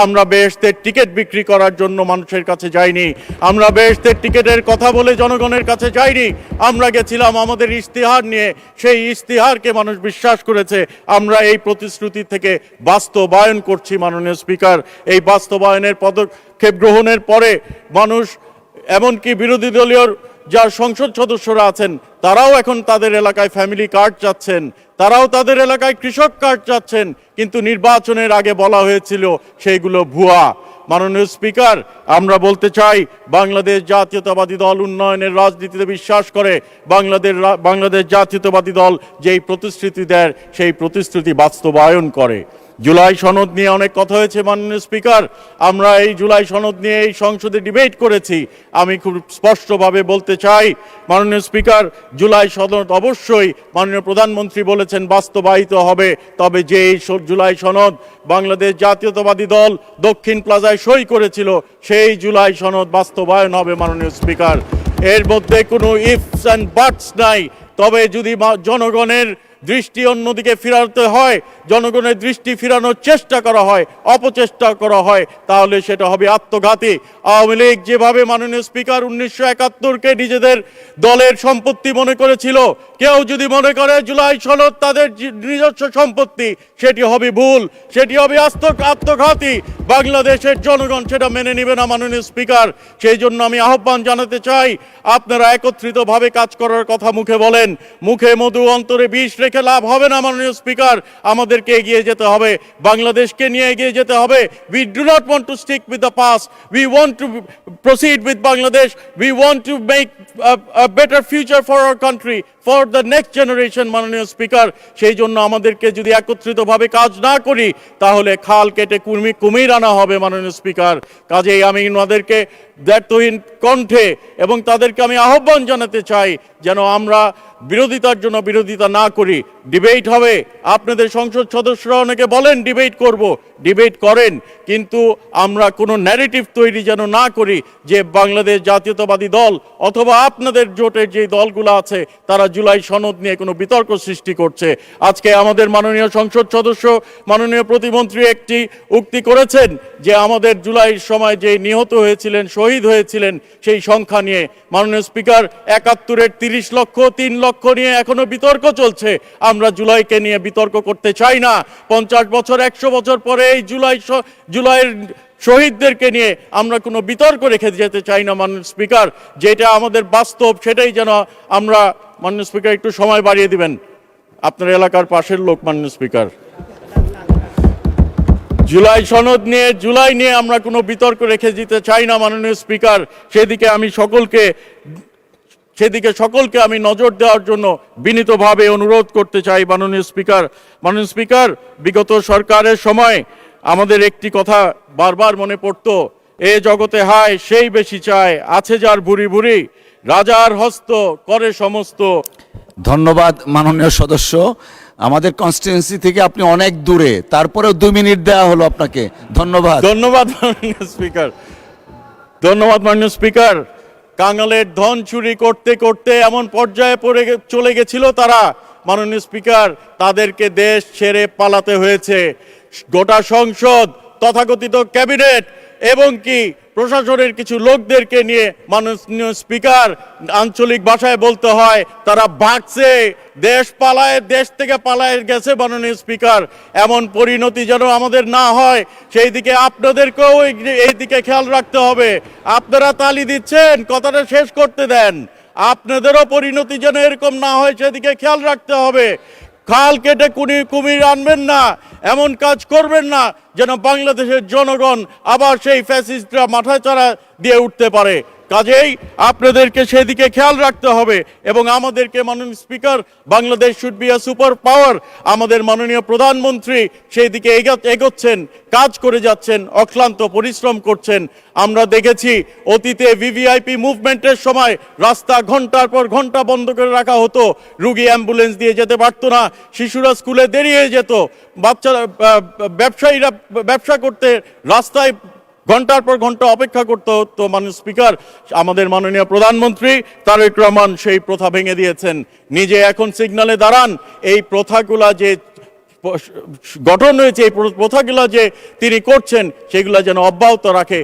আমরা বেহেশতের টিকিট বিক্রি করার জন্য মানুষের কাছে যাইনি। আমরা বেহেশতের টিকিটের কথা বলে জনগণের কাছে যাইনি। আমরা গেছিলাম আমাদের ইশতেহার নিয়ে, সেই ইশতেহারকে মানুষ বিশ্বাস করেছে। আমরা এই প্রতিশ্রুতি থেকে বাস্তবায়ন করছি মাননীয় স্পিকার। এই বাস্তবায়নের পদক্ষেপ গ্রহণের পরে মানুষ, এমনকি বিরোধী দলীয় যার সংসদ সদস্যরা আছেন, তারাও এখন তাদের এলাকায় ফ্যামিলি কার্ড চাচ্ছেন, তারাও তাদের এলাকায় কৃষক কার্ড চাচ্ছেন। কিন্তু নির্বাচনের আগে বলা হয়েছিল সেইগুলো ভুয়া। মাননীয় স্পিকার, আমরা বলতে চাই, বাংলাদেশ জাতীয়তাবাদী দল উন্নয়নের রাজনীতিতে বিশ্বাস করে। বাংলাদেশ জাতীয়তাবাদী দল যেই প্রতিশ্রুতি দেয় সেই প্রতিশ্রুতি বাস্তবায়ন করে। জুলাই সনদ নিয়ে অনেক কথা হয়েছে মাননীয় স্পিকার। আমরা এই জুলাই সনদ নিয়ে এই সংসদে ডিবেট করেছি। আমি খুব স্পষ্টভাবে বলতে চাই মাননীয় স্পিকার, জুলাই সনদ অবশ্যই মাননীয় প্রধানমন্ত্রী বলেছেন বাস্তবায়িত হবে। তবে যে এই জুলাই সনদ বাংলাদেশ জাতীয়তাবাদী দল দক্ষিণ প্লাজায় সই করেছিল, সেই জুলাই সনদ বাস্তবায়ন হবে মাননীয় স্পিকার। এর মধ্যে কোনো ইফস অ্যান্ড বাটস নাই। তবে যদি জনগণের দৃষ্টি অন্যদিকে ফিরাতে হয়, জনগণের দৃষ্টি ফিরানোর চেষ্টা করা হয়, অপচেষ্টা করা হয়, তাহলে সেটা হবে আত্মঘাতী। আওয়ামী লীগ যেভাবে মাননীয় স্পিকার 1971-কে নিজেদের দলের সম্পত্তি মনে করেছিল, কেউ যদি মনে করে জুলাই সনদ তাদের নিজস্ব সম্পত্তি, সেটি হবে ভুল, সেটি হবে আত্মঘাতী। বাংলাদেশের জনগণ সেটা মেনে নেবে না মাননীয় স্পিকার। সেই জন্য আমি আহ্বান জানাতে চাই, আপনারা একত্রিতভাবে কাজ করার কথা মুখে বলেন, মুখে মধু অন্তরে বিষ রেখে লাভ হবে না মাননীয় স্পিকার। আমাদেরকে এগিয়ে যেতে হবে, বাংলাদেশকে নিয়ে এগিয়ে যেতে হবে। We do not want to stick with the past. We want to proceed with Bangladesh. We want to make a better future for our country, for the next generation মাননীয় স্পিকার। সেই জন্য আমাদেরকে যদি একত্রিতভাবে কাজ না করি, তাহলে খাল কেটে কুমির আনা হবে মাননীয় স্পিকার। কাজেই আমি ওনাদেরকে দায়িত্বহীন কণ্ঠে এবং তাদেরকে আমি আহ্বান জানাতে চাই যেন আমরা বিরোধিতার জন্য বিরোধিতা না করি। ডিবেট হবে, আপনাদের সংসদ সদস্যরা অনেকে বলেন ডিবেট করব, ডিবেট করেন, কিন্তু আমরা কোনো ন্যারেটিভ তৈরি যেন না করি যে বাংলাদেশ জাতীয়তাবাদী দল অথবা আপনাদের জোটের যে দলগুলো আছে তারা জুলাই সনদ নিয়ে কোনো বিতর্ক সৃষ্টি করছে। আজকে আমাদের মাননীয় সংসদ সদস্য, মাননীয় প্রতিমন্ত্রী একটি উক্তি করেছেন যে আমাদের জুলাইয়ের সময় যে নিহত হয়েছিলেন, শহীদ হয়েছিলেন, সেই সংখ্যা নিয়ে। মাননীয় স্পিকার, 71-এর 30 লক্ষ, 3 লক্ষ নিয়ে এখনো বিতর্ক চলছে। আমরা জুলাইকে নিয়ে বিতর্ক করতে চাই না। 50 বছর, 100 বছর পরে এই জুলাইয়ের শহীদদেরকে নিয়ে আমরা কোনো বিতর্ক রেখে যেতে চাই না মাননীয় স্পিকার। যেটা আমাদের বাস্তব সেটাই যেন আমরা, মাননীয় স্পিকার একটু সময় বাড়িয়ে দিবেন, আপনার এলাকার পাশের লোক মাননীয় স্পিকার। জুলাই নিয়ে আমরা কোনো বিতর্ক রেখে দিতে চাই না মাননীয় স্পিকার। সেদিকে সকলকে আমি নজর দেওয়ার জন্য বিনীতভাবে অনুরোধ করতে চাই মাননীয় স্পিকার। মাননীয় স্পিকার, বিগত সরকারের সময় আমাদের একটি কথা বারবার মনে পড়তো, এ জগতে হায় সেই বেশি চায়, আছে যার ভুরি ভুরি, রাজার হস্ত করে সমস্ত। ধন্যবাদ মাননীয় সদস্য। আমাদের কনস্টিটিউয়েন্সি থেকে আপনি অনেক দূরে, তারপরেও 2 মিনিট দেওয়া হলো আপনাকে। ধন্যবাদ। ধন্যবাদ মাননীয় স্পিকার। ধন্যবাদ মাননীয় স্পিকার। কাঙালের ধন চুরি করতে করতে এমন পর্যায়ে চলে গেছিল তারা মাননীয় স্পিকার, তাদেরকে দেশ ছেড়ে পালাতে হয়েছে। গোটা সংসদ, তথাকথিত ক্যাবিনেট এবং কি প্রশাসনের কিছু লোকদেরকে নিয়ে মাননীয় স্পিকার, আঞ্চলিক ভাষায় বলতে হয় তারা ভাগছে, দেশ থেকে পালায় গেছে মাননীয় স্পিকার। এমন পরিণতি যেন আমাদের না হয়, সেই দিকে আপনাদেরকেও এই দিকে খেয়াল রাখতে হবে। আপনারা তালি দিচ্ছেন, কথাটা শেষ করতে দেন। আপনাদেরও পরিণতি যেন এরকম না হয় সেদিকে খেয়াল রাখতে হবে। খাল কেটে কুমির আনবেন না, এমন কাজ করবেন না যেন বাংলাদেশের জনগণ আবার সেই ফ্যাসিস্টরা মাথাচাড়া দিয়ে উঠতে পারে। কাজেই আপনাদেরকে সেদিকে খেয়াল রাখতে হবে এবং আমাদেরকে, মাননীয় speaker, Bangladesh should be a super power. আমাদের মাননীয় প্রধানমন্ত্রী সেই দিকে এগোচ্ছেন, কাজ করে যাচ্ছেন, অক্লান্ত পরিশ্রম করছেন। আমরা দেখেছি অতীতে ভিভিআইপি মুভমেন্টের সময় রাস্তা ঘন্টার পর ঘন্টা বন্ধ করে রাখা হতো, রুগী অ্যাম্বুলেন্স দিয়ে যেতে পারতো না, শিশুরা স্কুলে দেরি হয়ে যেত, বাচ্চারা, ব্যবসায়ীরা ব্যবসা করতে রাস্তায় ঘন্টার পর ঘন্টা অপেক্ষা করতে হতো। মাননীয় স্পিকার, আমাদের মাননীয় প্রধানমন্ত্রী তারেক রহমান সেই প্রথা ভেঙে দিয়েছেন, নিজে এখন সিগন্যালে দাঁড়ান। এই প্রথাগুলা যে গঠন হয়েছে, এই প্রথাগুলো যে তিনি করছেন সেগুলো যেন অব্যাহত রাখে।